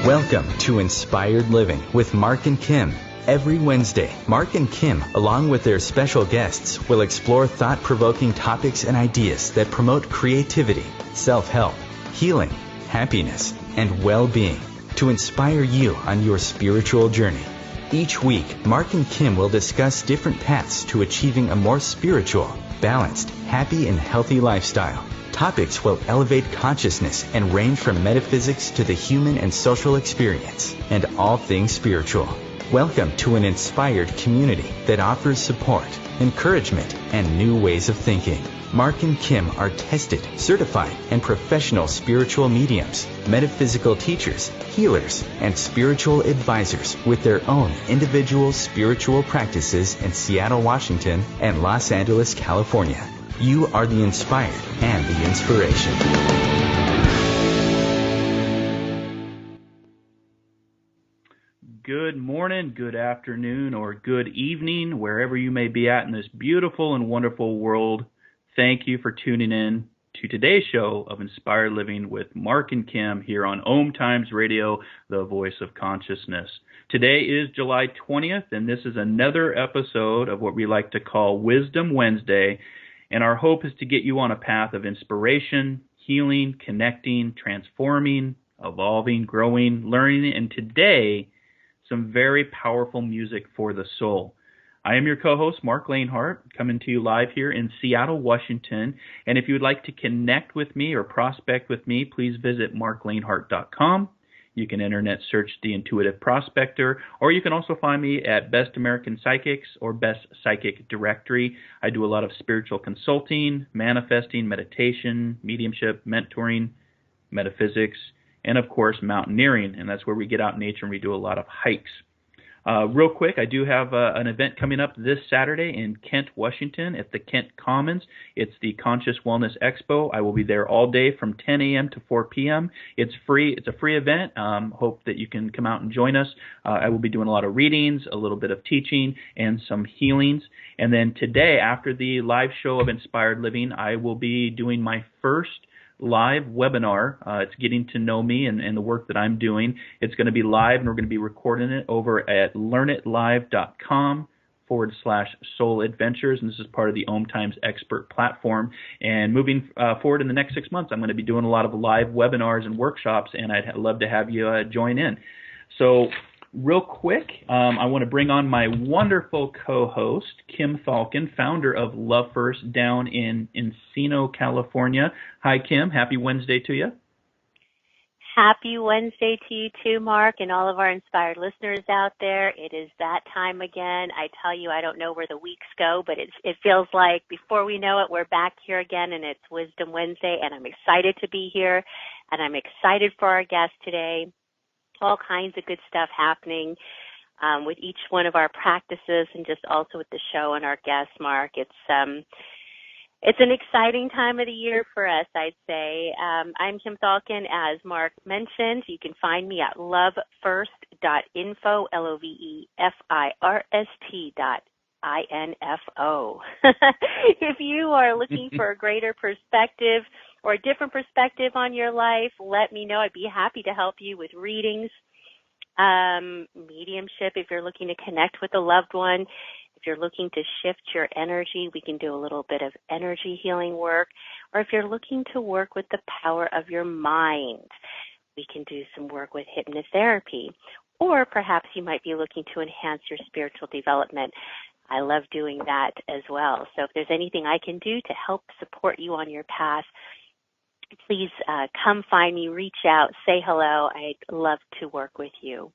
Welcome to Inspired Living with Mark and Kim. Every Wednesday, Mark and Kim, along with their special guests, will explore thought-provoking topics and ideas that promote creativity, self-help, healing, happiness, and well-being to inspire you on your spiritual journey. Each week, Mark and Kim will discuss different paths to achieving a more spiritual, balanced, happy, and healthy lifestyle. Topics will elevate consciousness and range from metaphysics to the human and social experience, and all things spiritual. Welcome to an inspired community that offers support, encouragement, and new ways of thinking. Mark and Kim are tested, certified, and professional spiritual mediums, metaphysical teachers, healers, and spiritual advisors with their own individual spiritual practices in Seattle, Washington, and Los Angeles, California. You are the inspired and the inspiration. Good morning, good afternoon, or good evening, wherever you may be at in this beautiful and wonderful world. Thank you for tuning in to today's show of Inspired Living with Mark and Kim here on OMTimes Radio, the voice of consciousness. Today is July 20th, and this is another episode of what we like to call Wisdom Wednesday. And our hope is to get you on a path of inspiration, healing, connecting, transforming, evolving, growing, learning, and today, some very powerful music for the soul. I am your co-host, Mark Lanehart, coming to you live here in Seattle, Washington. And if you would like to connect with me or prospect with me, please visit marklanehart.com. You can internet search The Intuitive Prospector, or you can also find me at Best American Psychics or Best Psychic Directory. I do a lot of spiritual consulting, manifesting, meditation, mediumship, mentoring, metaphysics, and of course mountaineering, and that's where we get out in nature and we do a lot of hikes. Real quick, I do have an event coming up this Saturday in Kent, Washington at the Kent Commons. It's the Conscious Wellness Expo. I will be there all day from 10 a.m. to 4 p.m. It's free. It's a free event. Hope that you can come out and join us. I will be doing a lot of readings, a little bit of teaching, and some healings. And then today, after the live show of Inspired Living, I will be doing my first live webinar. It's getting to know me and the work that I'm doing. It's going to be live, and we're going to be recording it over at learnitlive.com/soul adventures, and this is part of the OMTimes expert platform. And moving forward in the next 6 months, I'm going to be doing a lot of live webinars and workshops, and I'd love to have you join in. So real quick, I want to bring on my wonderful co-host, Kim Thalken, founder of Love First down in Encino, California. Hi, Kim. Happy Wednesday to you. Happy Wednesday to you too, Mark, and all of our inspired listeners out there. It is that time again. I tell you, I don't know where the weeks go, but it feels like before we know it, we're back here again, and it's Wisdom Wednesday, and I'm excited to be here, and I'm excited for our guest today. All kinds of good stuff happening with each one of our practices and just also with the show and our guest, Mark. It's an exciting time of the year for us, I'd say. I'm Kim Thalken, as Mark mentioned. You can find me at lovefirst.info, lovefirst.info. If you are looking for a greater perspective or a different perspective on your life, let me know. I'd be happy to help you with readings, mediumship, if you're looking to connect with a loved one. If you're looking to shift your energy, we can do a little bit of energy healing work. Or if you're looking to work with the power of your mind, we can do some work with hypnotherapy. Or perhaps you might be looking to enhance your spiritual development. I love doing that as well. So if there's anything I can do to help support you on your path, please come find me, reach out, say hello. I'd love to work with you.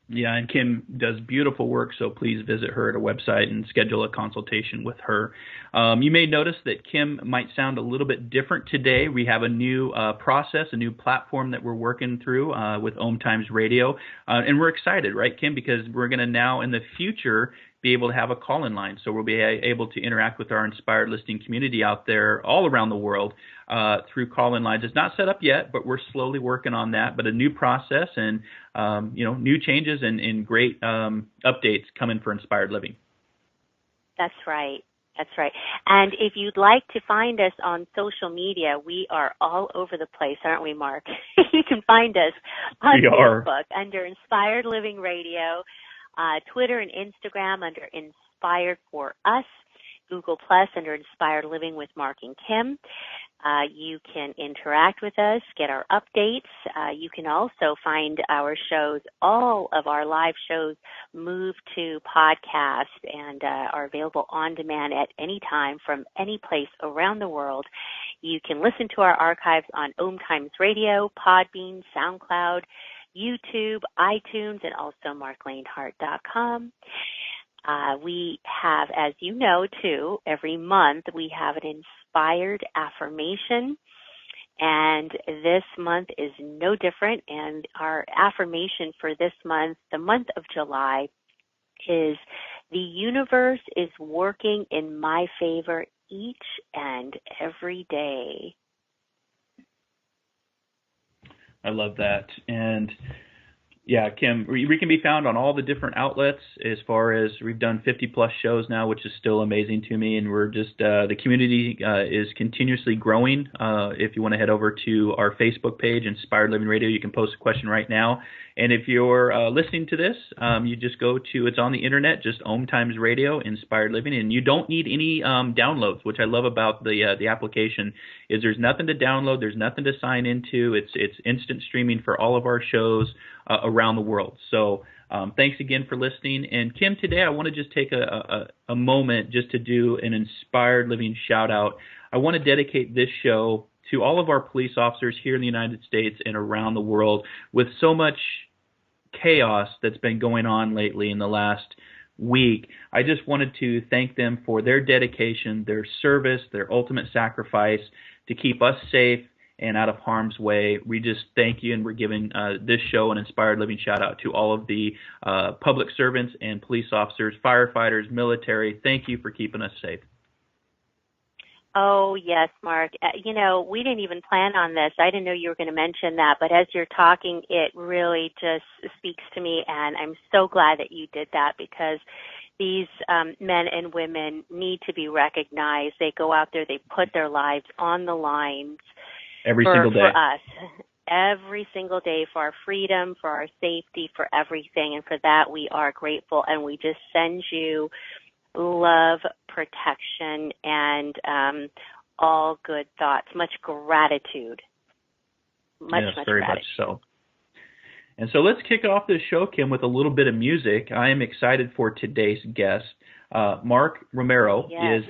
Yeah, and Kim does beautiful work, so please visit her at her website and schedule a consultation with her. You may notice that Kim might sound a little bit different today. We have a new process, a new platform that we're working through with OMTimes Radio, and we're excited, right, Kim, because we're going to now in the future be able to have a call-in line. So we'll be able to interact with our inspired listening community out there all around the world through call-in lines. It's not set up yet, but we're slowly working on that. But a new process and new changes and great updates coming for Inspired Living. That's right. That's right. And if you'd like to find us on social media, we are all over the place, aren't we, Mark? You can find us on Facebook under Inspired Living Radio, Twitter and Instagram under Inspired for Us, Google Plus under Inspired Living with Mark and Kim. You can interact with us, get our updates. You can also find our shows, all of our live shows move to podcast and are available on demand at any time from any place around the world. You can listen to our archives on OMTimes Radio, Podbean, SoundCloud, YouTube, iTunes, and also marklaneHart.com. We have, as you know, too, every month we have an inspired affirmation, and this month is no different. And our affirmation for this month, the month of July, is the universe is working in my favor each and every day. I love that. And yeah, Kim, we can be found on all the different outlets. As far as we've done 50 plus shows now, which is still amazing to me. And we're just, the community is continuously growing. If you want to head over to our Facebook page, Inspired Living Radio, you can post a question right now. And if you're listening to this, you just go to, it's on the internet, just OMTimes Radio, Inspired Living, and you don't need any downloads, which I love about the application, is there's nothing to download, there's nothing to sign into. It's instant streaming for all of our shows around the world. So thanks again for listening. And Kim, today I want to just take a moment just to do an Inspired Living shout out. I want to dedicate this show to all of our police officers here in the United States and around the world. With so much chaos that's been going on lately in the last week, I just wanted to thank them for their dedication, their service, their ultimate sacrifice to keep us safe and out of harm's way. We just thank you, and we're giving this show an Inspired Living shout out to all of the public servants and police officers, firefighters, military. Thank you for keeping us safe. Oh, yes, Mark. We didn't even plan on this. I didn't know you were going to mention that, but as you're talking, it really just speaks to me, and I'm so glad that you did that, because these men and women need to be recognized. They go out there, they put their lives on the lines every single day for us. Every single day, for our freedom, for our safety, for everything, and for that we are grateful, and we just send you love, protection, and all good thoughts. Much gratitude. Much very gratitude. Much so. And so let's kick off this show, Kim, with a little bit of music. I am excited for today's guest. Mark Romero is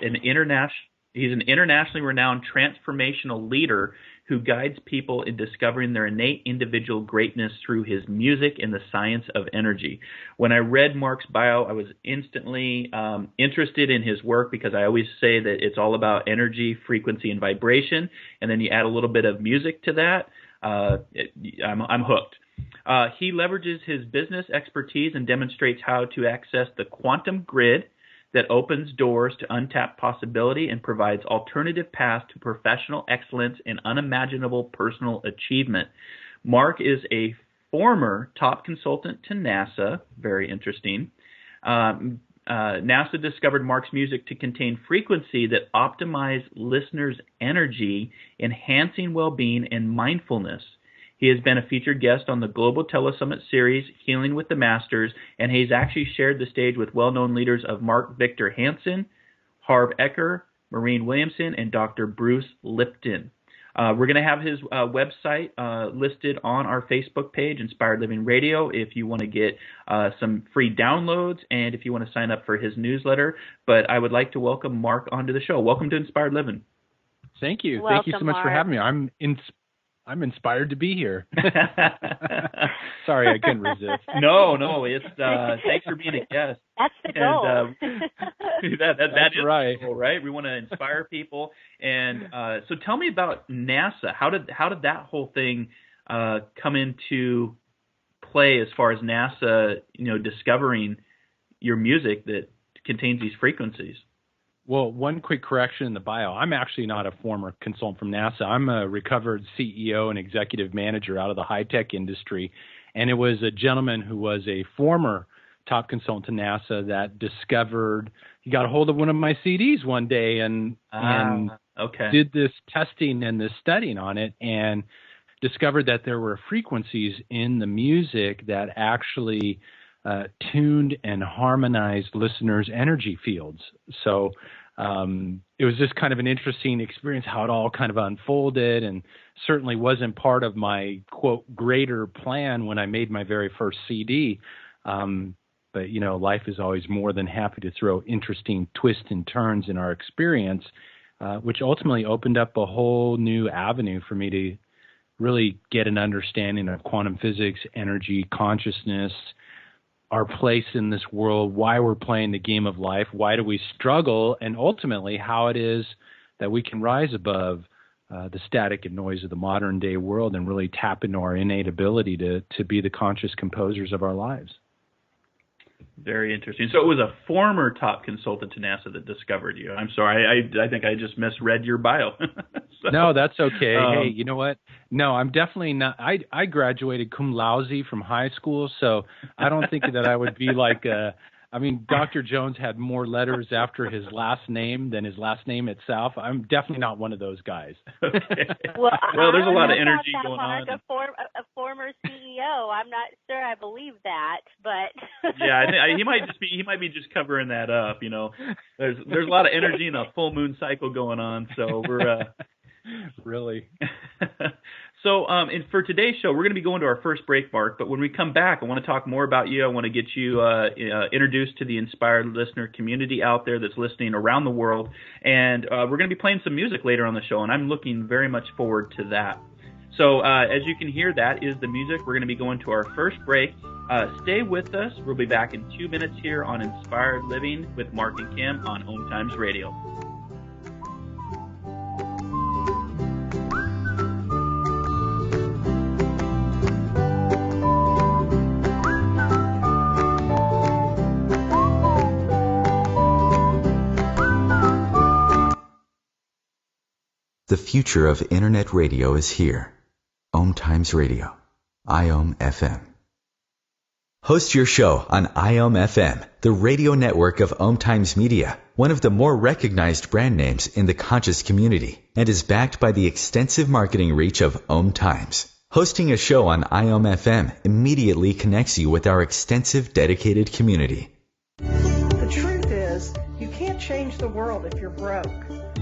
he's an internationally renowned transformational leader who guides people in discovering their innate individual greatness through his music and the science of energy. When I read Mark's bio, I was instantly interested in his work, because I always say that it's all about energy, frequency, and vibration, and then you add a little bit of music to that. I'm hooked. He leverages his business expertise and demonstrates how to access the quantum grid that opens doors to untapped possibility and provides alternative paths to professional excellence and unimaginable personal achievement. Mark is a former top consultant to NASA. Very interesting. NASA discovered Mark's music to contain frequency that optimized listeners' energy, enhancing well-being and mindfulness. He has been a featured guest on the global tele-summit series, Healing with the Masters, and he's actually shared the stage with well-known leaders of Victor Hansen, Harv Eker, Marianne Williamson, and Dr. Bruce Lipton. We're going to have his website listed on our Facebook page, Inspired Living Radio, if you want to get some free downloads and if you want to sign up for his newsletter. But I would like to welcome Mark onto the show. Welcome to Inspired Living. Thank you. Welcome, Thank you so much for having me. I'm inspired to be here. Sorry, I couldn't resist. No, it's thanks for being a guest. That's the goal. And, that is right. The goal, right? We want to inspire people. And so tell me about NASA. How did that whole thing come into play as far as NASA, discovering your music that contains these frequencies? Well, one quick correction in the bio. I'm actually not a former consultant from NASA. I'm a recovered CEO and executive manager out of the high-tech industry. And it was a gentleman who was a former top consultant to NASA that discovered, he got a hold of one of my CDs one day and did this testing and this studying on it and discovered that there were frequencies in the music that actually tuned and harmonized listeners' energy fields. So it was just kind of an interesting experience how it all kind of unfolded, and certainly wasn't part of my, quote, greater plan when I made my very first CD. But, you know, life is always more than happy to throw interesting twists and turns in our experience, which ultimately opened up a whole new avenue for me to really get an understanding of quantum physics, energy, consciousness, our place in this world, why we're playing the game of life, why do we struggle, and ultimately how it is that we can rise above the static and noise of the modern day world and really tap into our innate ability to be the conscious composers of our lives. Very interesting. So it was a former top consultant to NASA that discovered you. I'm sorry, I think I just misread your bio. So, no, that's okay. Hey, you know what? No, I'm definitely not. I graduated cum laude from high school, so I don't think that I would be like I mean, Dr. Jones had more letters after his last name than his last name itself. I'm definitely not one of those guys. Okay. Well, there's a lot of energy going on. A former CEO. I'm not sure I believe that, but yeah, I think he might be just covering that up. You know, there's a lot of energy and a full moon cycle going on, so we're really. So and for today's show, we're going to be going to our first break, Mark. But when we come back, I want to talk more about you. I want to get you introduced to the inspired listener community out there that's listening around the world. And we're going to be playing some music later on the show, and I'm looking very much forward to that. So as you can hear, that is the music. We're going to be going to our first break. Stay with us. We'll be back in 2 minutes here on Inspired Living with Mark and Kim on OMTimes Radio. The future of Internet radio is here. OMTimes Radio. IOM FM. Host your show on IOM FM, the radio network of OMTimes Media, one of the more recognized brand names in the conscious community, and is backed by the extensive marketing reach of OMTimes. Hosting a show on IOM FM immediately connects you with our extensive dedicated community. The truth is, you can't change the world if you're broke.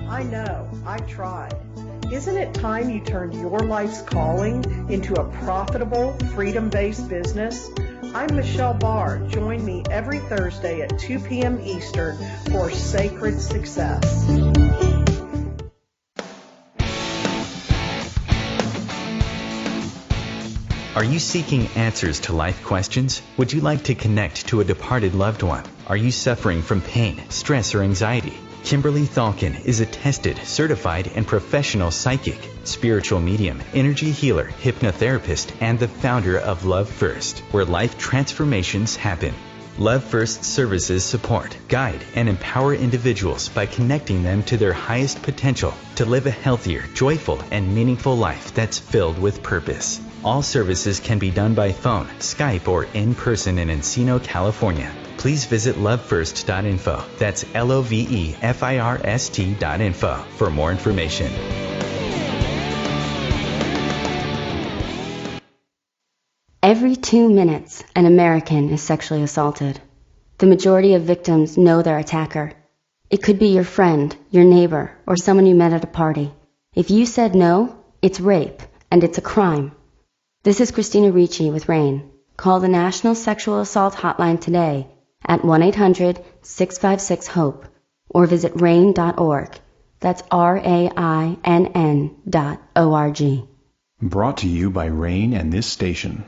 I know, I've tried. Isn't it time you turned your life's calling into a profitable, freedom-based business? I'm Michelle Barr. Join me every Thursday at 2 p.m. Eastern for Sacred Success. Are you seeking answers to life questions? Would you like to connect to a departed loved one? Are you suffering from pain, stress, or anxiety? Kimberly Thalkin is a tested, certified, and professional psychic, spiritual medium, energy healer, hypnotherapist, and the founder of Love First, where life transformations happen. Love First services support, guide, and empower individuals by connecting them to their highest potential to live a healthier, joyful, and meaningful life that's filled with purpose. All services can be done by phone, Skype, or in person in Encino, California. Please visit lovefirst.info. That's LOVEFIRST.info for more information. Every 2 minutes, an American is sexually assaulted. The majority of victims know their attacker. It could be your friend, your neighbor, or someone you met at a party. If you said no, it's rape, and it's a crime. This is Christina Ricci with RAIN. Call the National Sexual Assault Hotline today at 1-800-656-HOPE or visit RAIN.org. That's RAINN.org. Brought to you by RAIN and this station.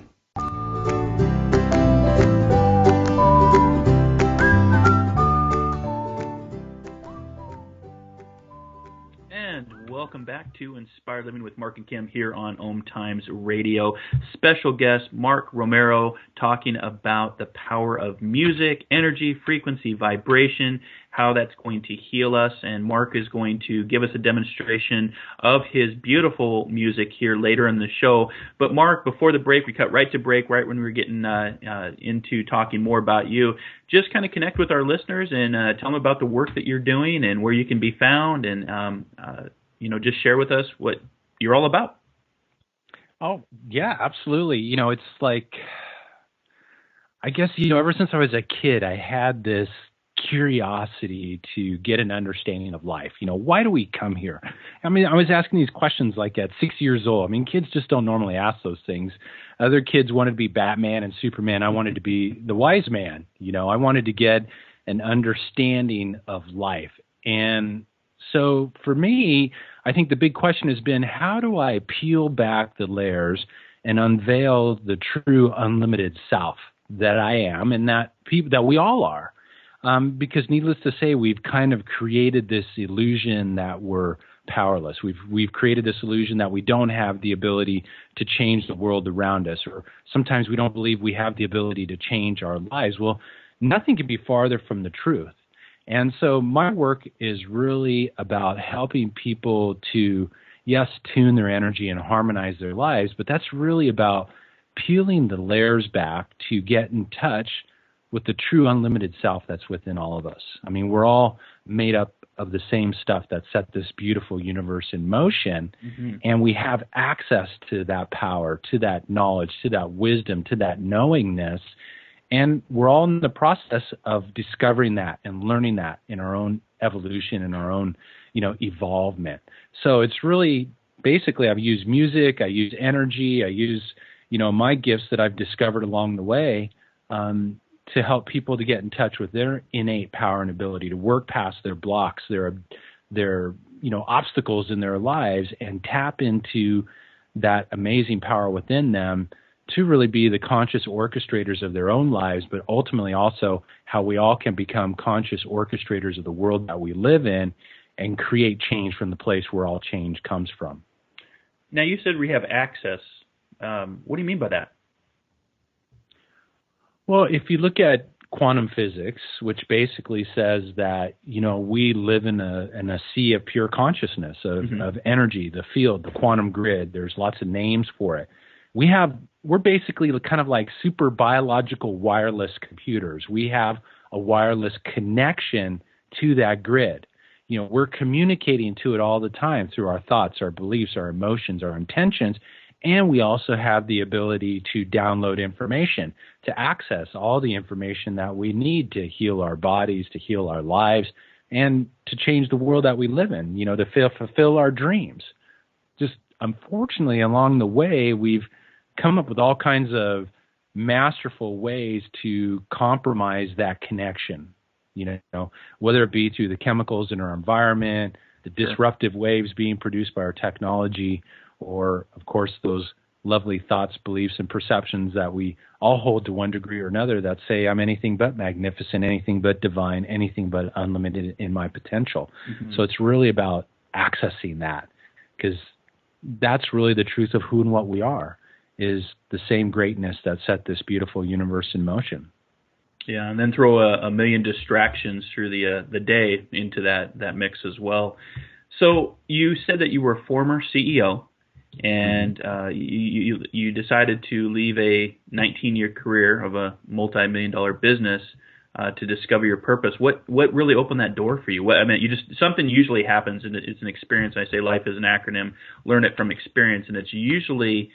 And welcome welcome back to Inspired Living with Mark and Kim here on OMTimes Radio. Special guest Mark Romero talking about the power of music, energy, frequency, vibration, how that's going to heal us. And Mark is going to give us a demonstration of his beautiful music here later in the show. But Mark, before the break, we cut right to break right when we were getting into talking more about you. Just kind of connect with our listeners and tell them about the work that you're doing and where you can be found, and just share with us what you're all about. Oh, yeah, absolutely. It's like, I guess, ever since I was a kid, I had this curiosity to get an understanding of life. Why do we come here? I was asking these questions like at 6 years old. Kids just don't normally ask those things. Other kids wanted to be Batman and Superman. I wanted to be the wise man. I wanted to get an understanding of life. And so for me, I think the big question has been, how do I peel back the layers and unveil the true unlimited self that I am and that we all are? Because needless to say, we've kind of created this illusion that we're powerless. We've created this illusion that we don't have the ability to change the world around us, or sometimes we don't believe we have the ability to change our lives. Well, nothing could be farther from the truth. And so my work is really about helping people to, yes, tune their energy and harmonize their lives, but that's really about peeling the layers back to get in touch with the true unlimited self that's within all of us. We're all made up of the same stuff that set this beautiful universe in motion, and we have access to that power, to that knowledge, to that wisdom, to that knowingness, and we're all in the process of discovering that and learning that in our own evolution and our own, evolvement. So it's really, basically, I've used music, I use energy, I use, my gifts that I've discovered along the way, to help people to get in touch with their innate power and ability to work past their blocks, their obstacles in their lives, and tap into that amazing power within them to really be the conscious orchestrators of their own lives, but ultimately also how we all can become conscious orchestrators of the world that we live in and create change from the place where all change comes from. Now, you said we have access. What do you mean by that? Well, if you look at quantum physics, which basically says that, we live in a sea of pure consciousness, of energy, the field, the quantum grid, there's lots of names for it. We're basically kind of like super biological wireless computers. We have a wireless connection to that grid. We're communicating to it all the time through our thoughts, our beliefs, our emotions, our intentions. And we also have the ability to download information, to access all the information that we need to heal our bodies, to heal our lives, and to change the world that we live in, to fulfill our dreams. Just unfortunately, along the way, we've come up with all kinds of masterful ways to compromise that connection, whether it be through the chemicals in our environment, the disruptive waves being produced by our technology, or, of course, those lovely thoughts, beliefs, and perceptions that we all hold to one degree or another that say, I'm anything but magnificent, anything but divine, anything but unlimited in my potential. So it's really about accessing that, because that's really the truth of who and what we are, is the same greatness that set this beautiful universe in motion. Yeah, and then throw a million distractions through the day into that mix as well. So you said that you were a former CEO, and you decided to leave a 19-year career of a multi-million-dollar business to discover your purpose. What really opened that door for you? Something usually happens, and it's an experience. I say life is an acronym. Learn it from experience, and it's usually,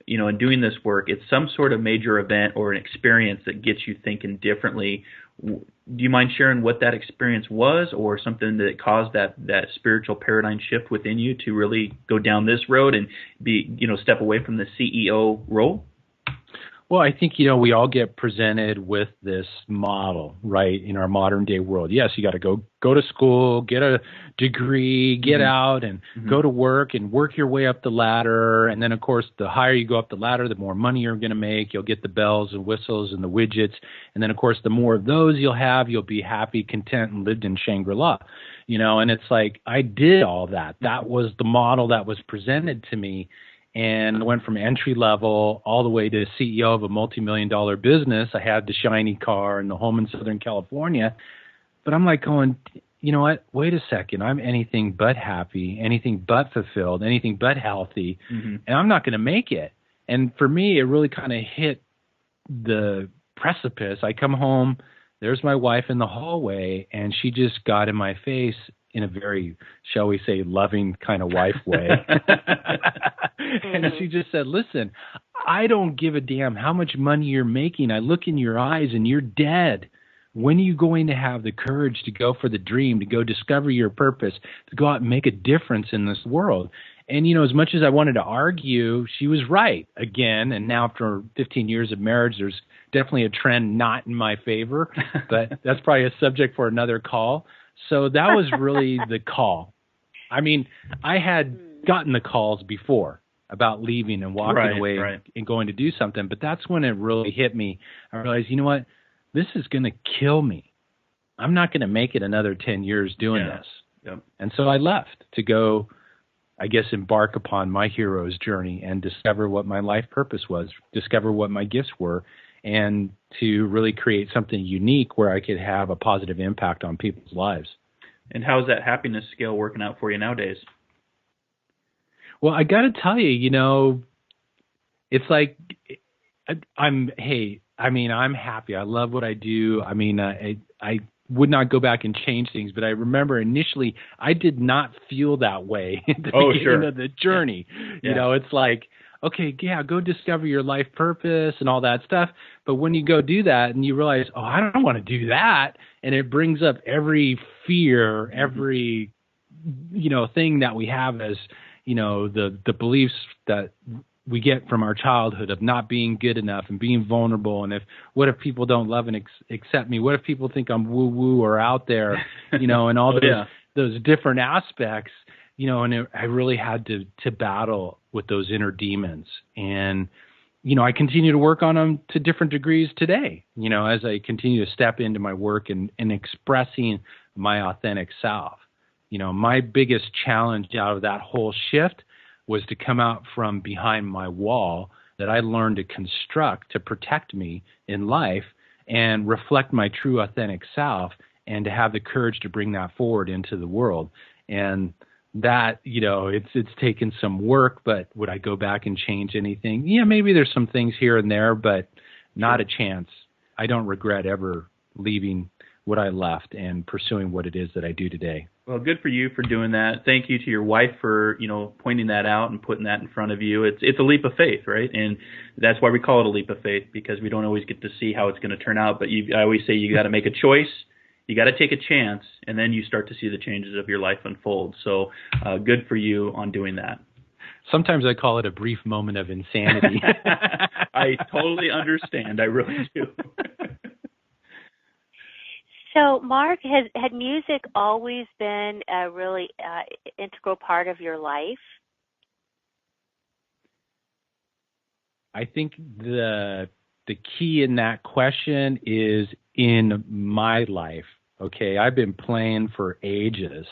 in doing this work, it's some sort of major event or an experience that gets you thinking differently. Do you mind sharing what that experience was, or something that caused that spiritual paradigm shift within you to really go down this road and be, step away from the CEO role? Well, I think, we all get presented with this model, right, in our modern day world. Yes, you got to go to school, get a degree, get out and go to work and work your way up the ladder. And then, of course, the higher you go up the ladder, the more money you're going to make. You'll get the bells and whistles and the widgets. And then, of course, the more of those you'll have, you'll be happy, content, and lived in Shangri-La. And it's like I did all that. That was the model that was presented to me. And I went from entry level all the way to CEO of a multi-million-dollar business. I had the shiny car and the home in Southern California. But I'm like going, you know what? Wait a second. I'm anything but happy, anything but fulfilled, anything but healthy, and I'm not going to make it. And for me, it really kind of hit the precipice. I come home, there's my wife in the hallway, and she just got in my face in a very, shall we say, loving kind of wife way. And she just said, listen, I don't give a damn how much money you're making. I look in your eyes and you're dead. When are you going to have the courage to go for the dream, to go discover your purpose, to go out and make a difference in this world? And, as much as I wanted to argue, she was right again. And now after 15 years of marriage, there's definitely a trend not in my favor, but that's probably a subject for another call. So that was really the call. I mean, I had gotten the calls before about leaving and walking away and going to do something, but that's when it really hit me. I realized, you know what? This is going to kill me. I'm not going to make it another 10 years doing this. Yep. And so I left to go, I guess, embark upon my hero's journey and discover what my life purpose was, discover what my gifts were, and to really create something unique where I could have a positive impact on people's lives. And how's that happiness scale working out for you nowadays? Well, I got to tell you, it's like I'm happy. I love what I do. I mean, I would not go back and change things, but I remember initially I did not feel that way at the beginning of the journey. Yeah. It's like, okay, go discover your life purpose and all that stuff. But when you go do that and you realize, I don't want to do that, and it brings up every fear, every, thing that we have as, the beliefs that we get from our childhood of not being good enough and being vulnerable. And what if people don't love and accept me? What if people think I'm woo-woo or out there, and all those different aspects, and I really had to battle with those inner demons. And, I continue to work on them to different degrees today, as I continue to step into my work and expressing my authentic self. My biggest challenge out of that whole shift was to come out from behind my wall that I learned to construct to protect me in life and reflect my true authentic self, and to have the courage to bring that forward into the world. And that, it's taken some work, but would I go back and change anything? Yeah, maybe there's some things here and there, but not a chance. I don't regret ever leaving what I left and pursuing what it is that I do today. Well, good for you for doing that. Thank you to your wife for, pointing that out and putting that in front of you. It's a leap of faith, right? And that's why we call it a leap of faith, because we don't always get to see how it's going to turn out. But I always say you got to make a choice, you got to take a chance, and then you start to see the changes of your life unfold. So good for you on doing that. Sometimes I call it a brief moment of insanity. I totally understand. I really do. So, Mark, had music always been a really integral part of your life? I think the key in that question is in my life. Okay, I've been playing for ages,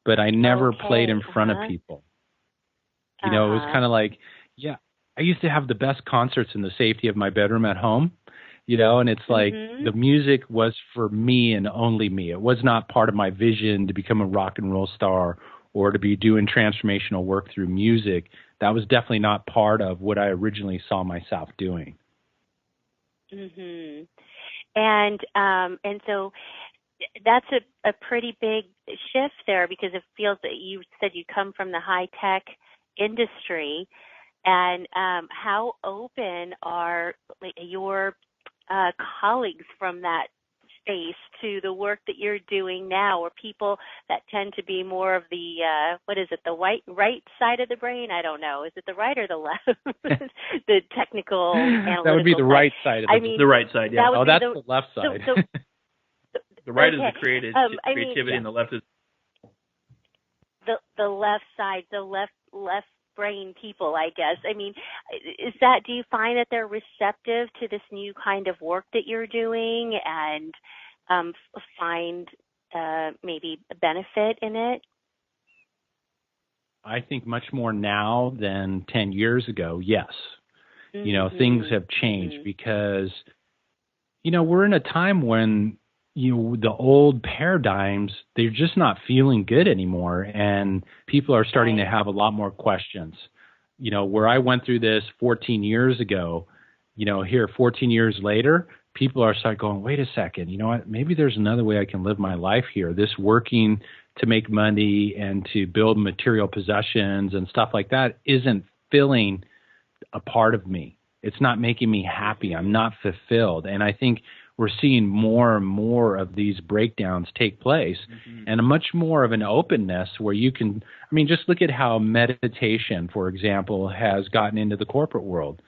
but I never played in front of people. It was kind of like, I used to have the best concerts in the safety of my bedroom at home. And it's like the music was for me and only me. It was not part of my vision to become a rock and roll star or to be doing transformational work through music. That was definitely not part of what I originally saw myself doing. Mm-hmm. And so that's a pretty big shift there, because it feels that you said you come from the high-tech industry. And how open are your colleagues from that space to the work that you're doing now, or people that tend to be more of the, right side of the brain? I don't know. Is it the right or the left? The technical, analytical That would be the right side. The right side, yeah. That's the left side. The right is the creativity, and the left is the left side, the left brain people, I guess. I mean, do you find that they're receptive to this new kind of work that you're doing and find maybe a benefit in it? I think much more now than 10 years ago, yes. Mm-hmm. Things have changed because, we're in a time when, the old paradigms, they're just not feeling good anymore. And people are starting to have a lot more questions. Where I went through this 14 years ago, here 14 years later, people are starting going, wait a second, you know what? Maybe there's another way I can live my life here. This working to make money and to build material possessions and stuff like that isn't filling a part of me. It's not making me happy. I'm not fulfilled. And I think we're seeing more and more of these breakdowns take place, and a much more of an openness where you can, just look at how meditation, for example, has gotten into the corporate world.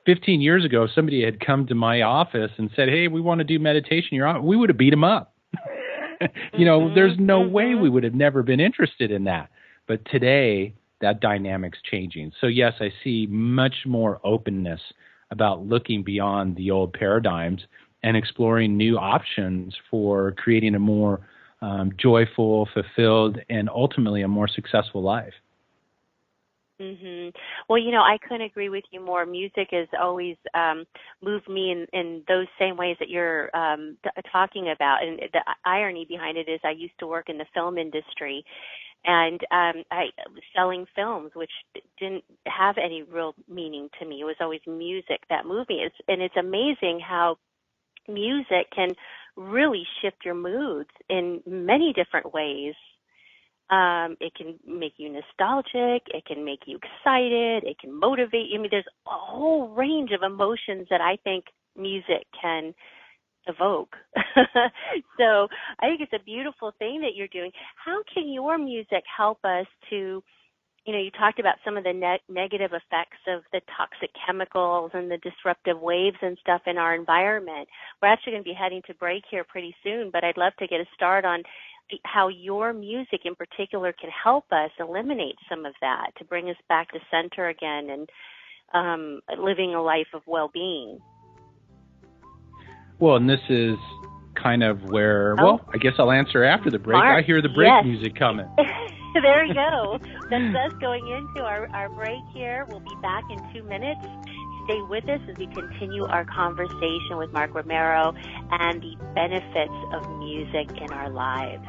15 years ago, if somebody had come to my office and said, hey, we want to do meditation, we would have beat them up. There's no way we would have never been interested in that. But today, that dynamic's changing. So yes, I see much more openness about looking beyond the old paradigms and exploring new options for creating a more joyful, fulfilled, and ultimately a more successful life. Mm-hmm. Well, I couldn't agree with you more. Music has always moved me in those same ways that you're talking about. And the irony behind it is I used to work in the film industry, and I was selling films, which didn't have any real meaning to me. It was always music that moved me. It's amazing how music can really shift your moods in many different ways. It can make you nostalgic. It can make you excited. It can motivate you. There's a whole range of emotions that I think music can evoke. So I think it's a beautiful thing that you're doing. How can your music help us to, you talked about some of the negative effects of the toxic chemicals and the disruptive waves and stuff in our environment. We're actually going to be heading to break here pretty soon, but I'd love to get a start on how your music in particular can help us eliminate some of that, to bring us back to center again and living a life of well-being. Well, and this is kind of where, I guess I'll answer after the break. Mark, I hear the break music coming. There you go. That's us going into our break here. We'll be back in 2 minutes. Stay with us as we continue our conversation with Mark Romero and the benefits of music in our lives.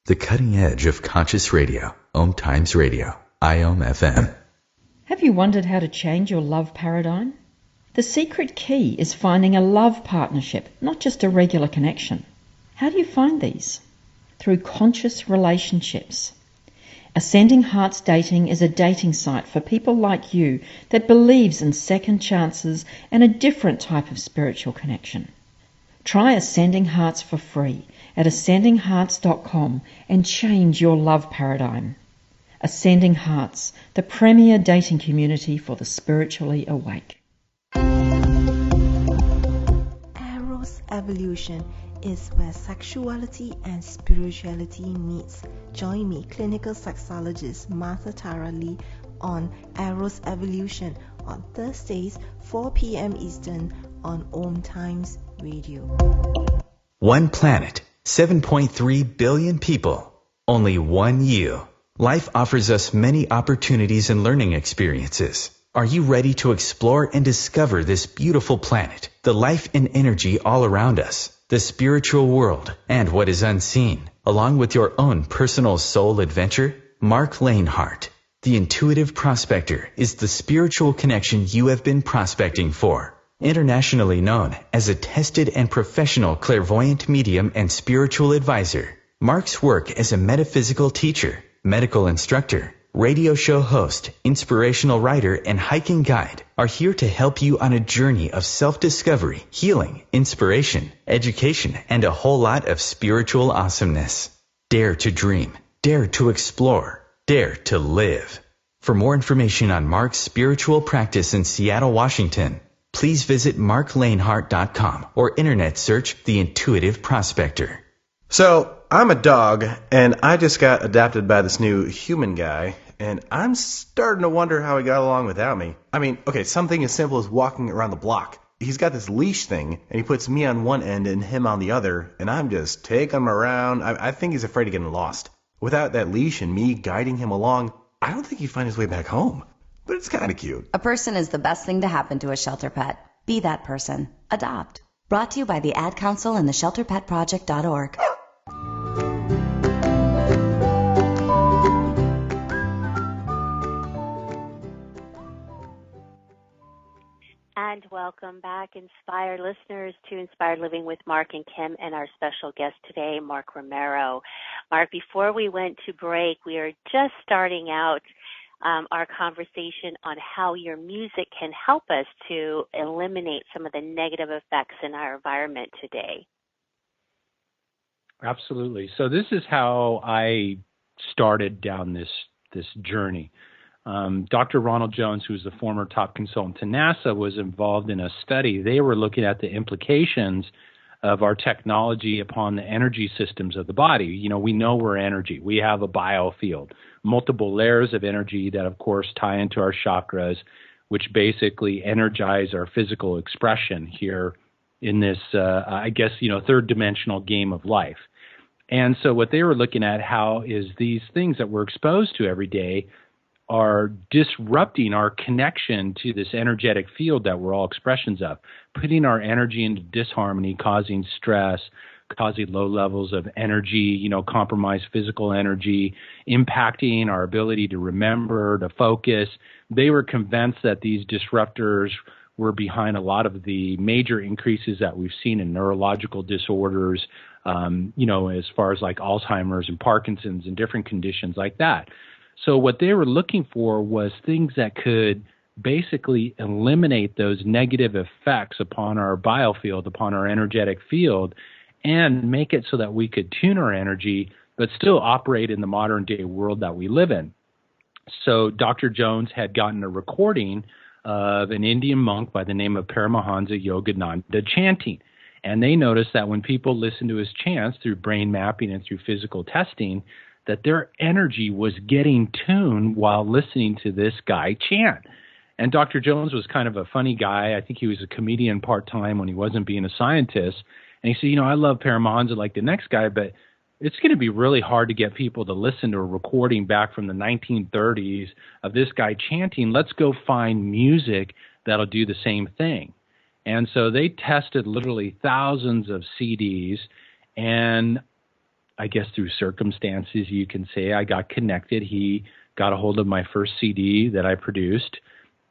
The cutting edge of conscious radio, OMTimes Radio, IOM FM. Have you wondered how to change your love paradigm? The secret key is finding a love partnership, not just a regular connection. How do you find these? Through conscious relationships. Ascending Hearts Dating is a dating site for people like you that believes in second chances and a different type of spiritual connection. Try Ascending Hearts for free at ascendinghearts.com and change your love paradigm. Ascending Hearts, the premier dating community for the spiritually awake. Eros Evolution is where sexuality and spirituality meets. Join me, clinical sexologist Martha Tara Lee, on Eros Evolution on Thursdays, 4 p.m. Eastern on OMTimes Radio. One planet, 7.3 billion people, only one you. Life offers us many opportunities and learning experiences. Are you ready to explore and discover this beautiful planet, the life and energy all around us, the spiritual world, and what is unseen, along with your own personal soul adventure? Mark Lanehart, the intuitive prospector, is the spiritual connection you have been prospecting for. Internationally known as a tested and professional clairvoyant medium and spiritual advisor, Mark's work as a metaphysical teacher, medical instructor, radio show host, inspirational writer, and hiking guide, are here to help you on a journey of self-discovery, healing, inspiration, education, and a whole lot of spiritual awesomeness. Dare to dream. Dare to explore. Dare to live. For more information on Mark's spiritual practice in Seattle, Washington, please visit marklanehart.com or internet search The Intuitive Prospector. So, I'm a dog, and I just got adopted by this new human guy, and I'm starting to wonder how he got along without me. I mean, okay, something as simple as walking around the block. He's got this leash thing, and he puts me on one end and him on the other, and I'm just taking him around. I think he's afraid of getting lost. Without that leash and me guiding him along, I don't think he'd find his way back home. But it's kind of cute. A person is the best thing to happen to a shelter pet. Be that person. Adopt. Brought to you by the Ad Council and the ShelterPetProject.org. And welcome back, Inspired listeners, to Inspired Living with Mark and Kim and our special guest today, Mark Romero. Mark, before we went to break, we are just starting out our conversation on how your music can help us to eliminate some of the negative effects in our environment today. Absolutely. So this is how I started down this journey. Dr. Ronald Jones, who's the former top consultant to NASA, was involved in a study. They were looking at the implications of our technology upon the energy systems of the body. You know, we know we're energy. We have a biofield, multiple layers of energy that, of course, tie into our chakras, which basically energize our physical expression here in this, third dimensional game of life. And so what they were looking at, how is these things that we're exposed to every day are disrupting our connection to this energetic field that we're all expressions of, putting our energy into disharmony, causing stress, causing low levels of energy, compromised physical energy, impacting our ability to remember, to focus. They were convinced that these disruptors were behind a lot of the major increases that we've seen in neurological disorders, as far as like Alzheimer's and Parkinson's and different conditions like that. So what they were looking for was things that could basically eliminate those negative effects upon our biofield, upon our energetic field, and make it so that we could tune our energy, but still operate in the modern day world that we live in. So Dr. Jones had gotten a recording of an Indian monk by the name of Paramahansa Yogananda chanting. And they noticed that when people listened to his chants through brain mapping and through physical testing, that their energy was getting tuned while listening to this guy chant. And Dr. Jones was kind of a funny guy. I think he was a comedian part-time when he wasn't being a scientist. And he said, I love Paramahansa like the next guy, but it's going to be really hard to get people to listen to a recording back from the 1930s of this guy chanting. Let's go find music that'll do the same thing. And so they tested literally thousands of CDs, and I guess through circumstances, you can say, I got connected. He got a hold of my first CD that I produced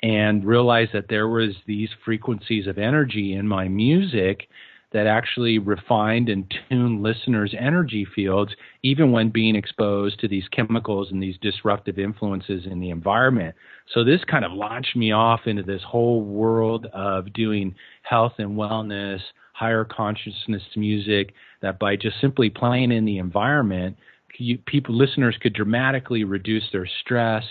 and realized that there was these frequencies of energy in my music that actually refined and tuned listeners' energy fields, even when being exposed to these chemicals and these disruptive influences in the environment. So this kind of launched me off into this whole world of doing health and wellness, higher consciousness music, that by just simply playing in the environment, listeners could dramatically reduce their stress,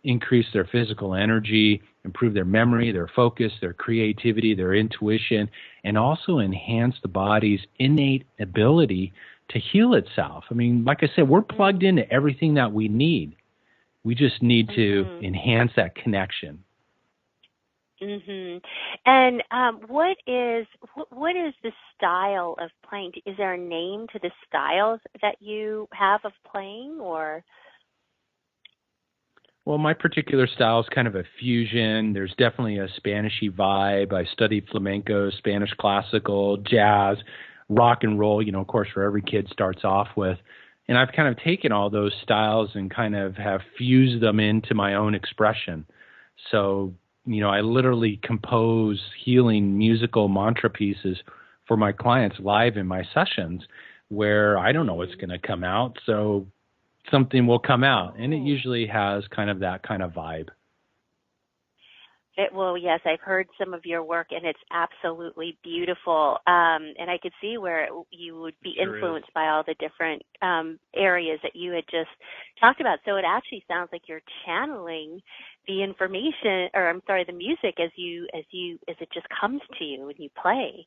increase their physical energy, improve their memory, their focus, their creativity, their intuition, and also enhance the body's innate ability to heal itself. I mean, like I said, we're plugged into everything that we need. We just need to enhance that connection. Mm-hmm. And what is the style of playing? Is there a name to the styles that you have of playing, or? Well, my particular style is kind of a fusion. There's definitely a Spanishy vibe. I studied flamenco, Spanish classical, jazz, rock and roll, of course, where every kid starts off with. And I've kind of taken all those styles and kind of have fused them into my own expression. So, I literally compose healing musical mantra pieces for my clients live in my sessions where I don't know what's going to come out. So something will come out. And it usually has kind of that kind of vibe. Well, yes, I've heard some of your work, and it's absolutely beautiful. And I could see where you would be influenced by all the different areas that you had just talked about. So it actually sounds like you're channeling the information, or I'm sorry, the music as it just comes to you when you play.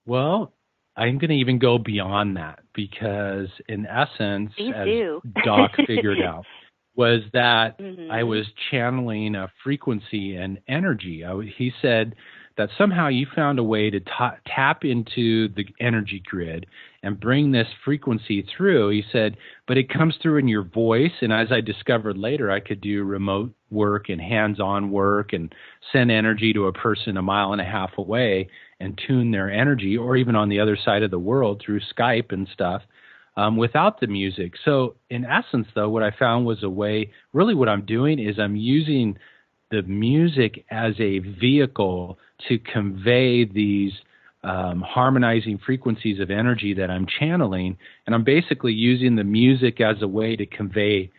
Well, I'm going to even go beyond that, because in essence, as Doc figured out, was that I was channeling a frequency and energy. He said that somehow you found a way to tap into the energy grid and bring this frequency through. He said, but it comes through in your voice. And as I discovered later, I could do remote work and hands-on work and send energy to a person 1.5 miles away and tune their energy, or even on the other side of the world through Skype and stuff. Without the music. So in essence, though, what I found was a way, really what I'm doing is I'm using the music as a vehicle to convey these harmonizing frequencies of energy that I'm channeling. And I'm basically using the music as a way to convey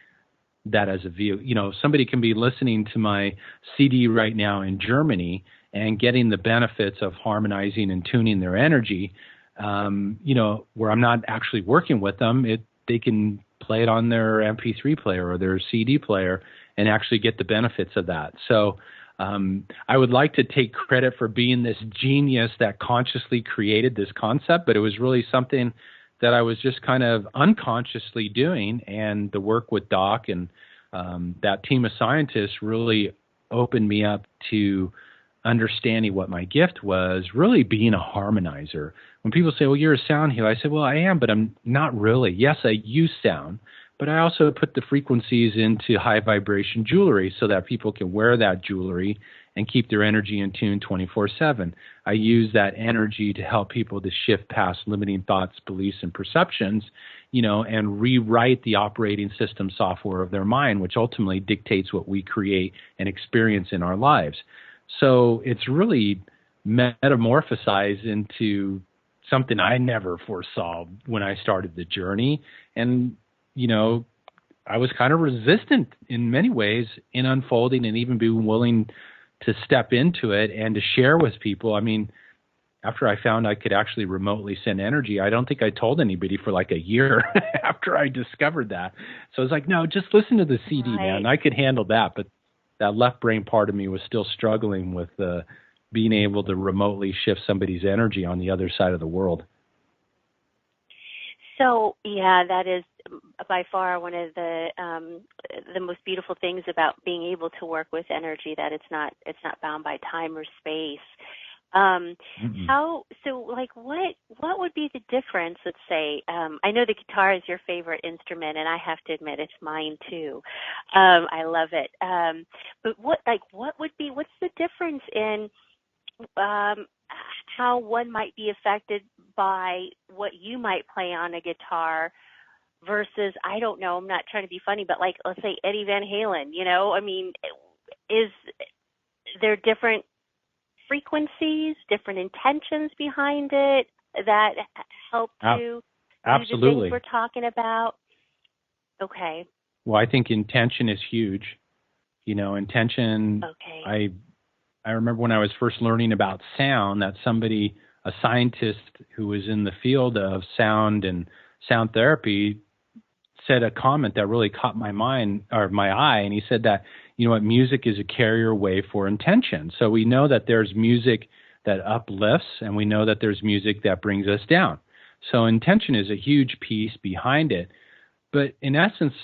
that as a vehicle. You know, somebody can be listening to my CD right now in Germany and getting the benefits of harmonizing and tuning their energy. You know, where I'm not actually working with them, they can play it on their MP3 player or their CD player and actually get the benefits of that. So I would like to take credit for being this genius that consciously created this concept, but it was really something that I was just kind of unconsciously doing, and the work with Doc and that team of scientists really opened me up to understanding what my gift was, really being a harmonizer. When people say, well, you're a sound healer, I say, well, I am, but I'm not really. Yes, I use sound, but I also put the frequencies into high vibration jewelry so that people can wear that jewelry and keep their energy in tune 24/7. I use that energy to help people to shift past limiting thoughts, beliefs, and perceptions, you know, and rewrite the operating system software of their mind, which ultimately dictates what we create and experience in our lives. So it's really metamorphosized into something I never foresaw when I started the journey. And, you know, I was kind of resistant in many ways in unfolding and even being willing to step into it and to share with people. I mean, after I found I could actually remotely send energy, I don't think I told anybody for like a year after I discovered that. So I was like, no, just listen to the CD, man. I could handle that. But that left brain part of me was still struggling with being able to remotely shift somebody's energy on the other side of the world. So, yeah, that is by far one of the most beautiful things about being able to work with energy, that it's not bound by time or space. What would be the difference? Let's say, I know the guitar is your favorite instrument, and I have to admit it's mine too. I love it. But what's the difference in how one might be affected by what you might play on a guitar versus, I don't know, I'm not trying to be funny, but like, let's say Eddie Van Halen, you know, I mean, is there different frequencies, different intentions behind it that help to do the things we're talking about? Okay. Well, I think intention is huge. You know, intention. Okay. I remember when I was first learning about sound, that somebody, a scientist who was in the field of sound and sound therapy, said a comment that really caught my eye, and he said that, you know what, music is a carrier wave for intention. So we know that there's music that uplifts, and we know that there's music that brings us down. So intention is a huge piece behind it. But in essence,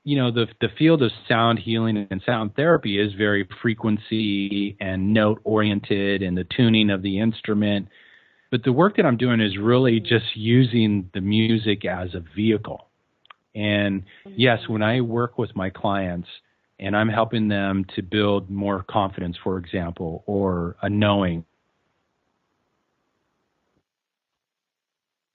you know, the field of sound healing and sound therapy is very frequency and note oriented, and the tuning of the instrument. But the work that I'm doing is really just using the music as a vehicle. And yes, when I work with my clients and I'm helping them to build more confidence, for example, or a knowing,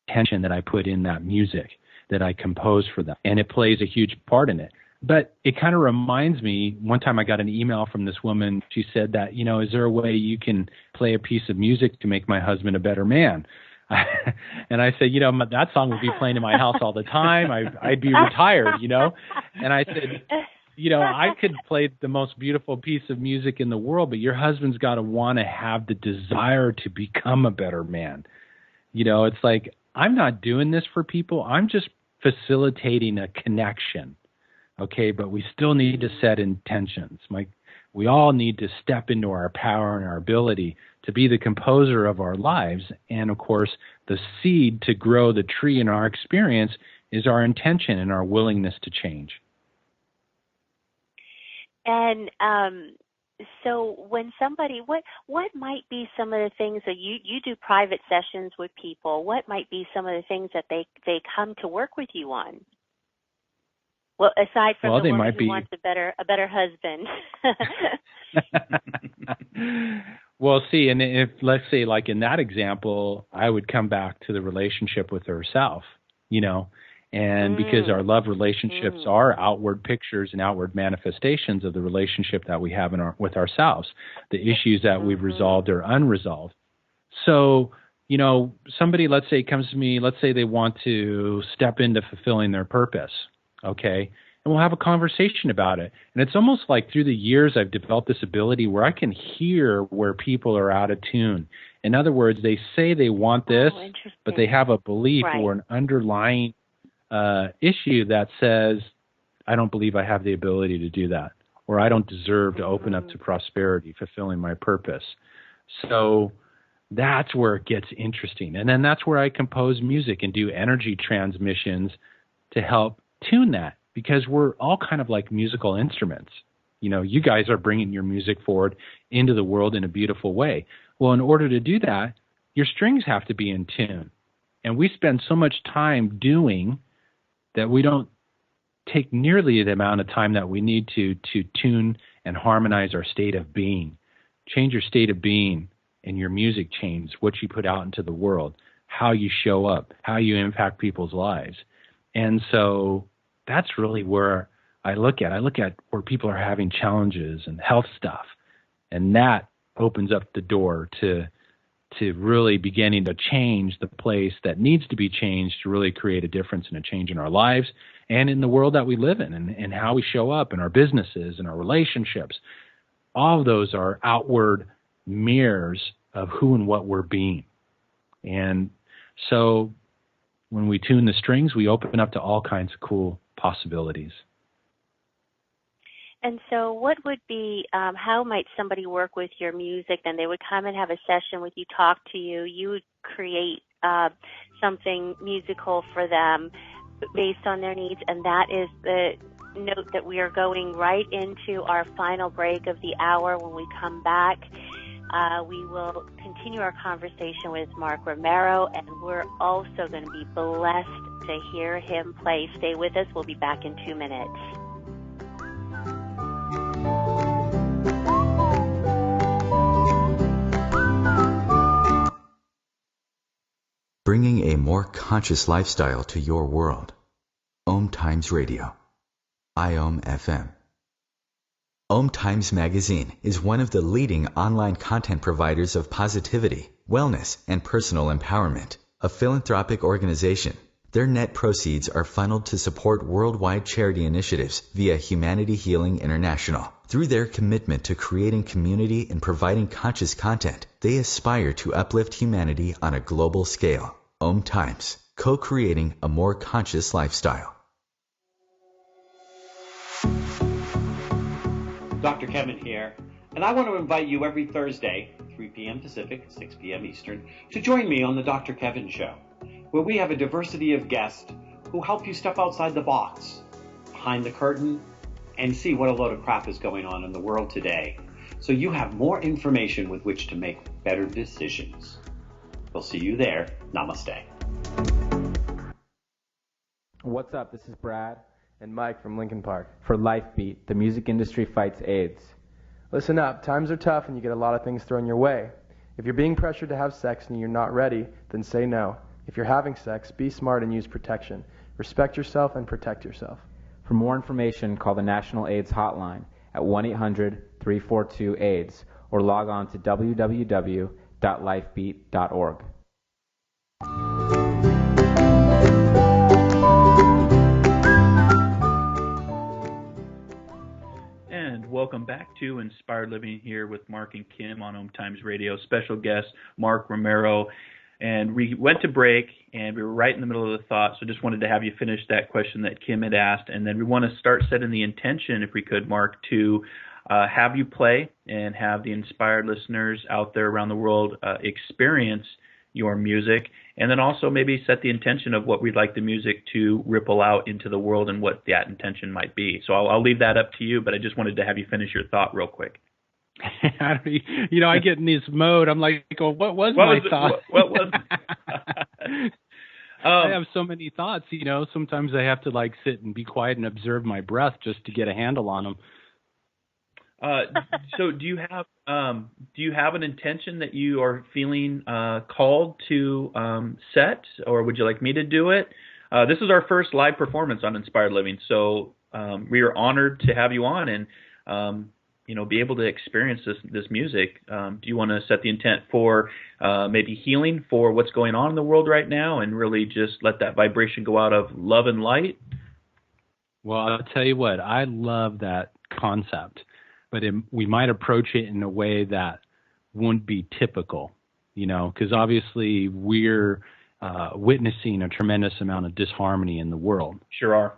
attention that I put in that music that I compose for them, and it plays a huge part in it. But it kind of reminds me, one time I got an email from this woman. She said that, you know, is there a way you can play a piece of music to make my husband a better man? And I said, that song would be playing in my house all the time. I'd be retired, And I said, I could play the most beautiful piece of music in the world, but your husband's got to want to have the desire to become a better man. It's like, I'm not doing this for people. I'm just facilitating a connection. Okay, but we still need to set intentions. We all need to step into our power and our ability to be the composer of our lives. And of course, the seed to grow the tree in our experience is our intention and our willingness to change. And so when somebody, what might be some of the things that you do private sessions with people? What might be some of the things that they come to work with you on? Well, aside from the woman who wants a better husband. Well, see, and if, let's say, like in that example, I would come back to the relationship with herself, and because our love relationships are outward pictures and outward manifestations of the relationship that we have with ourselves, the issues that we've resolved or unresolved. So, somebody, let's say, comes to me, let's say they want to step into fulfilling their purpose. Okay. And we'll have a conversation about it. And it's almost like through the years, I've developed this ability where I can hear where people are out of tune. In other words, they say they want this, but they have a belief or an underlying issue that says, I don't believe I have the ability to do that, or I don't deserve to open up to prosperity, fulfilling my purpose. So that's where it gets interesting. And then that's where I compose music and do energy transmissions to help tune that, because we're all kind of like musical instruments. You guys are bringing your music forward into the world in a beautiful way. Well, in order to do that, your strings have to be in tune. And we spend so much time doing that we don't take nearly the amount of time that we need to tune and harmonize our state of being. Change your state of being, and your music changes what you put out into the world, how you show up, how you impact people's lives. And so that's really where I look at where people are having challenges and health stuff. And that opens up the door to really beginning to change the place that needs to be changed to really create a difference and a change in our lives and in the world that we live in, and how we show up in our businesses and our relationships. All of those are outward mirrors of who and what we're being. And so when we tune the strings, we open up to all kinds of cool possibilities. And so what would be, how might somebody work with your music? Then they would come and have a session with you, talk to you. You would create something musical for them based on their needs. And that is the note that we are going right into our final break of the hour. When we come back, we will continue our conversation with Mark Romero, and we're also going to be blessed to hear him play. Stay with us. We'll be back in 2 minutes. Bringing a more conscious lifestyle to your world. OMTimes Radio. IOM FM. OMTimes Magazine is one of the leading online content providers of positivity, wellness, and personal empowerment. A philanthropic organization, their net proceeds are funneled to support worldwide charity initiatives via Humanity Healing International. Through their commitment to creating community and providing conscious content, they aspire to uplift humanity on a global scale. OMTimes, co-creating a more conscious lifestyle. Dr. Kevin here, and I want to invite you every Thursday, 3 p.m. Pacific, 6 p.m. Eastern, to join me on the Dr. Kevin Show, where we have a diversity of guests who help you step outside the box, behind the curtain, and see what a load of crap is going on in the world today, so you have more information with which to make better decisions. We'll see you there. Namaste. What's up? This is Brad and Mike from Lincoln Park for LifeBeat, the music industry fights AIDS. Listen up, times are tough and you get a lot of things thrown your way. If you're being pressured to have sex and you're not ready, then say no. If you're having sex, be smart and use protection. Respect yourself and protect yourself. For more information, call the National AIDS Hotline at 1-800-342-AIDS or log on to www.lifebeat.org. welcome back to Inspired Living here with Mark and Kim on OMTimes Radio. Special guest, Mark Romero. And we went to break, and we were right in the middle of the thought, so just wanted to have you finish that question that Kim had asked. And then we want to start setting the intention, if we could, Mark, to have you play and have the inspired listeners out there around the world experience your music, and then also maybe set the intention of what we'd like the music to ripple out into the world and what that intention might be. So I'll leave that up to you, but I just wanted to have you finish your thought real quick. I get in this mode. I'm like, what was my thought? What was I have so many thoughts, sometimes I have to sit and be quiet and observe my breath just to get a handle on them. So do you have an intention that you are feeling called to set, or would you like me to do it? This is our first live performance on Inspired Living, so we are honored to have you on and be able to experience this music. Do you want to set the intent for maybe healing for what's going on in the world right now, and really just let that vibration go out of love and light? Well, I'll tell you what, I love that concept. But we might approach it in a way that wouldn't be typical, because obviously we're witnessing a tremendous amount of disharmony in the world. Sure are.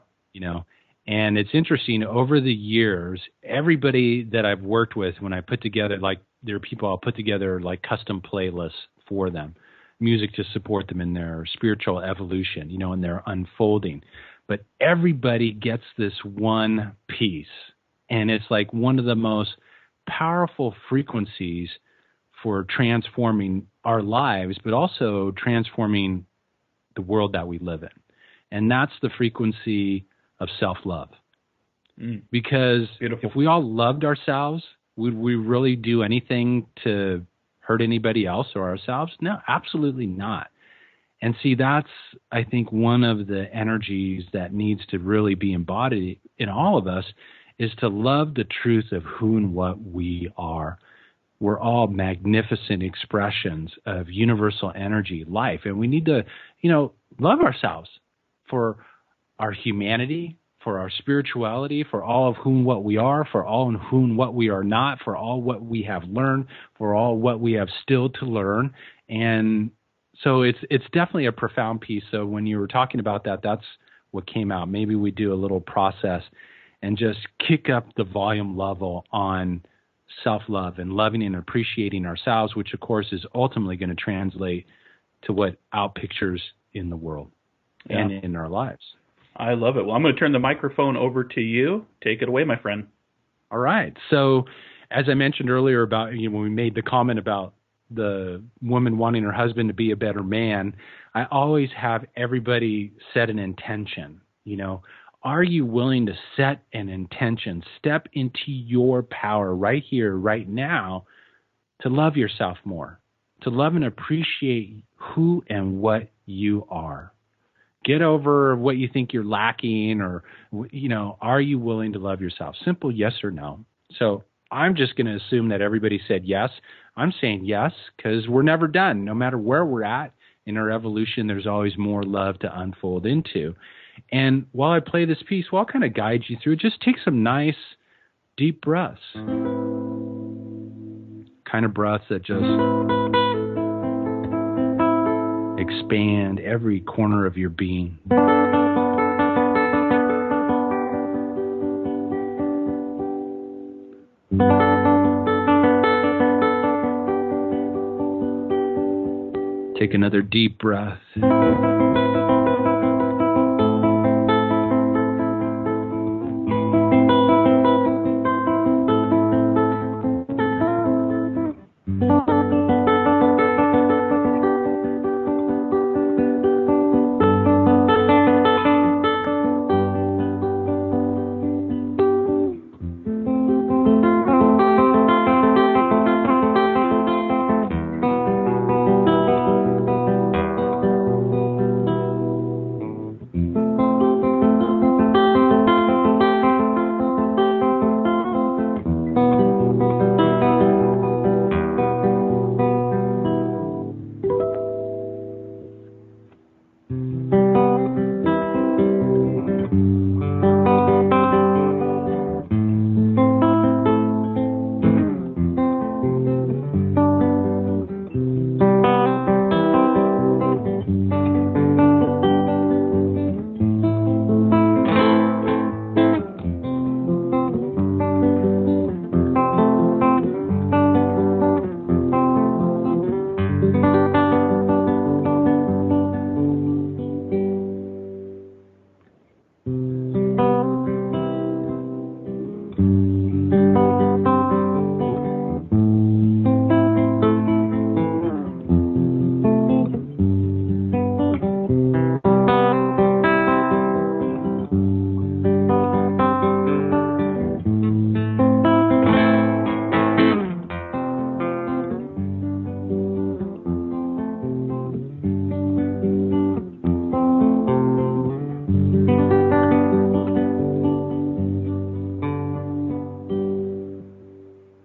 And it's interesting, over the years, everybody that I've worked with, when I put together, there are people I'll put together custom playlists for them, music to support them in their spiritual evolution, in their unfolding. But everybody gets this one piece. And it's one of the most powerful frequencies for transforming our lives, but also transforming the world that we live in. And that's the frequency of self-love. Because Beautiful. If we all loved ourselves, would we really do anything to hurt anybody else or ourselves? No, absolutely not. And see, that's, I think, one of the energies that needs to really be embodied in all of us, is to love the truth of who and what we are. We're all magnificent expressions of universal energy, life, and we need to, love ourselves for our humanity, for our spirituality, for all of whom what we are, for all and whom what we are not, for all what we have learned, for all what we have still to learn. And so it's definitely a profound piece. So when you were talking about that, that's what came out. Maybe we do a little process and just kick up the volume level on self-love and loving and appreciating ourselves, which, of course, is ultimately going to translate to what outpictures in the world and in our lives. I love it. Well, I'm going to turn the microphone over to you. Take it away, my friend. All right. So as I mentioned earlier about, when we made the comment about the woman wanting her husband to be a better man, I always have everybody set an intention, Are you willing to set an intention, step into your power right here, right now, to love yourself more, to love and appreciate who and what you are? Get over what you think you're lacking, or, are you willing to love yourself? Simple yes or no. So I'm just going to assume that everybody said yes. I'm saying yes because we're never done. No matter where we're at in our evolution, there's always more love to unfold into. And while I play this piece, I'll kind of guide you through it. Just take some nice, deep breaths. Kind of breaths that just expand every corner of your being. Take another deep breath.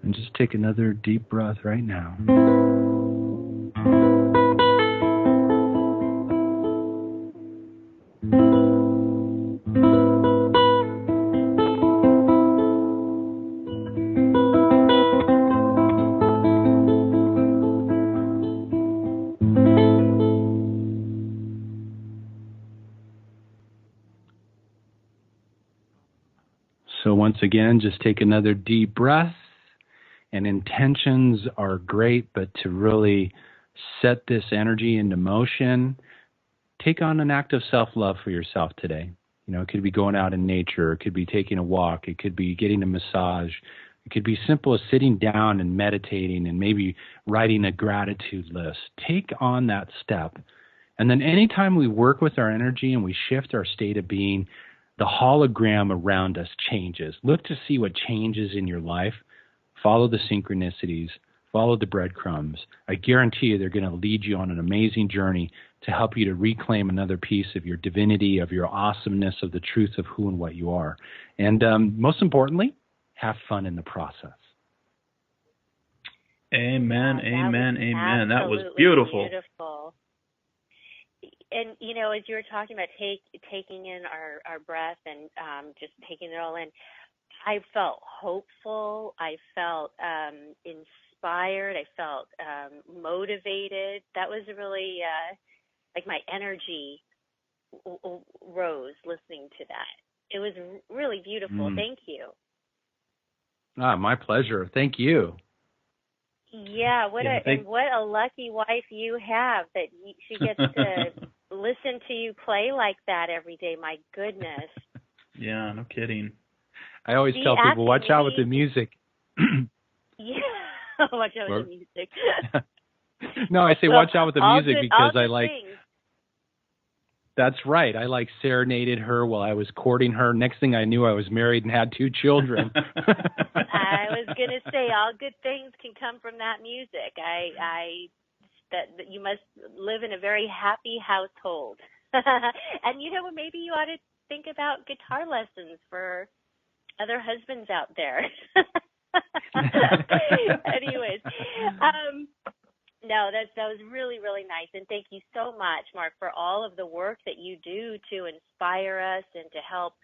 And just take another deep breath right now. So once again, just take another deep breath. And intentions are great, but to really set this energy into motion, take on an act of self-love for yourself today. You know, it could be going out in nature. It could be taking a walk. It could be getting a massage. It could be simple as sitting down and meditating and maybe writing a gratitude list. Take on that step. And then anytime we work with our energy and we shift our state of being, the hologram around us changes. Look to see what changes in your life. Follow the synchronicities. Follow the breadcrumbs. I guarantee you they're going to lead you on an amazing journey to help you to reclaim another piece of your divinity, of your awesomeness, of the truth of who and what you are. And most importantly, have fun in the process. Amen, amen, amen. That was beautiful. And, you know, as you were talking about taking in our breath and just taking it all in, I felt hopeful. I felt inspired. I felt motivated. That was really like my energy rose listening to that. It was really beautiful. Thank you. My pleasure. Thank you. Yeah, what a lucky wife you have that she gets to listen to you play like that every day. My goodness. Yeah, no kidding. I always tell people, watch out with the music. Yeah, watch out with the music. No, I say watch out with the music because I like. Things. That's right. I like serenaded her while I was courting her. Next thing I knew, I was married and had 2 children. I was going to say all good things can come from that music. That you must live in a very happy household. And you know, maybe you ought to think about guitar lessons for other husbands out there. Anyways, no, that was really, really nice. And thank you so much, Mark, for all of the work that you do to inspire us and to help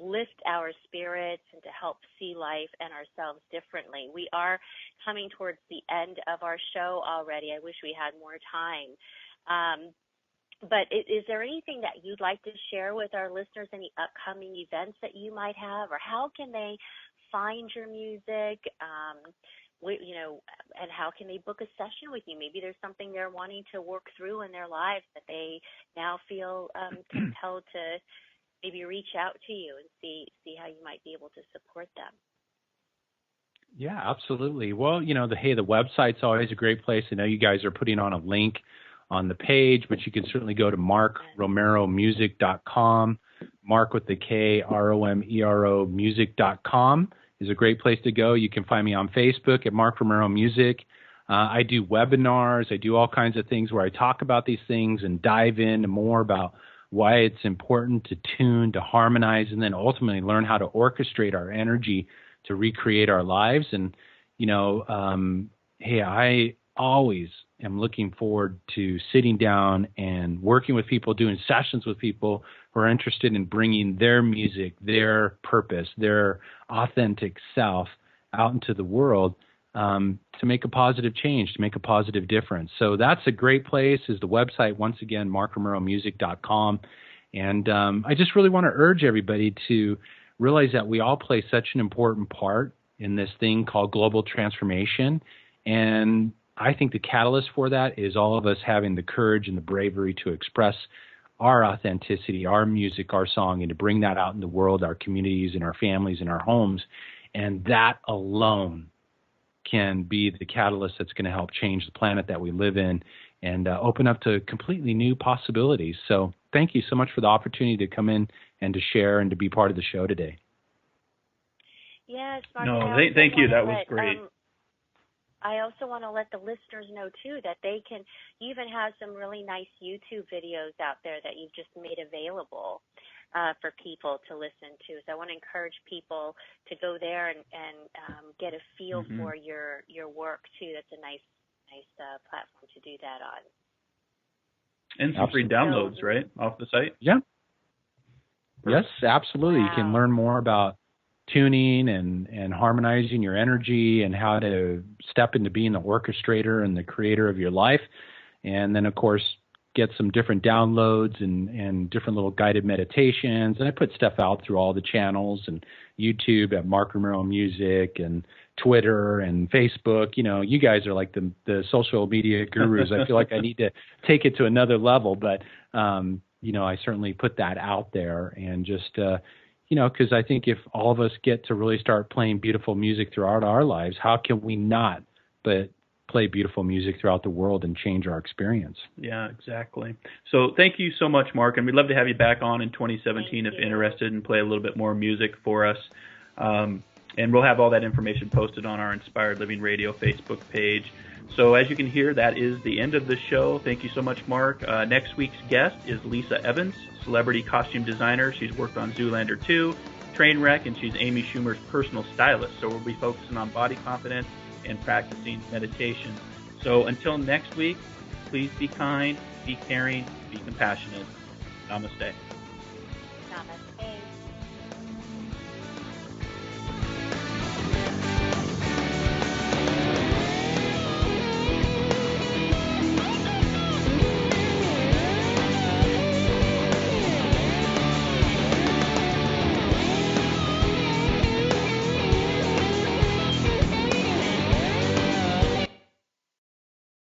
lift our spirits and to help see life and ourselves differently. We are coming towards the end of our show already. I wish we had more time. But is there anything that you'd like to share with our listeners, any upcoming events that you might have, or how can they find your music, and how can they book a session with you? Maybe there's something they're wanting to work through in their lives that they now feel compelled to maybe reach out to you and see how you might be able to support them. Yeah, absolutely. Well, the website's always a great place. I know you guys are putting on a link on the page, but you can certainly go to markromeromusic.com. Mark with the K, Romero music.com is a great place to go. You can find me on Facebook at Mark Romero Music. I do webinars. I do all kinds of things where I talk about these things and dive into more about why it's important to tune, to harmonize, and then ultimately learn how to orchestrate our energy to recreate our lives. And, hey, I always am looking forward to sitting down and working with people, doing sessions with people who are interested in bringing their music, their purpose, their authentic self out into the world to make a positive change, to make a positive difference. So that's a great place, is the website, once again, markromeromusic.com. And I just really want to urge everybody to realize that we all play such an important part in this thing called global transformation. And I think the catalyst for that is all of us having the courage and the bravery to express our authenticity, our music, our song, and to bring that out in the world, our communities and our families and our homes. And that alone can be the catalyst that's going to help change the planet that we live in and open up to completely new possibilities. So thank you so much for the opportunity to come in and to share and to be part of the show today. Yes, Mark. No, thank you. That was great. I also want to let the listeners know, too, that they can even have some really nice YouTube videos out there that you've just made available. for people to listen to. So I want to encourage people to go there and get a feel for your work too. That's a nice platform to do that on. And some free downloads, right, off the site? Yeah. Yes, absolutely. Wow. You can learn more about tuning and harmonizing your energy and how to step into being the orchestrator and the creator of your life. And then, of course, get some different downloads and different little guided meditations. And I put stuff out through all the channels and YouTube at Mark Romero Music and Twitter and Facebook. You know, you guys are like the social media gurus. I feel like I need to take it to another level, but, you know, I certainly put that out there and just, you know, because I think if all of us get to really start playing beautiful music throughout our lives, how can we not but play beautiful music throughout the world and change our experience? Yeah, exactly. So thank you so much, Mark, and we'd love to have you back on in 2017 if interested and play a little bit more music for us. And we'll have all that information posted on our Inspired Living Radio Facebook page. So as you can hear, that is the end of the show. Thank you so much, Mark. Next week's guest is Lisa Evans, celebrity costume designer. She's worked on Zoolander 2, Trainwreck, and she's Amy Schumer's personal stylist. So we'll be focusing on body confidence and practicing meditation. So until next week, please be kind, be caring, be compassionate. Namaste. Namaste.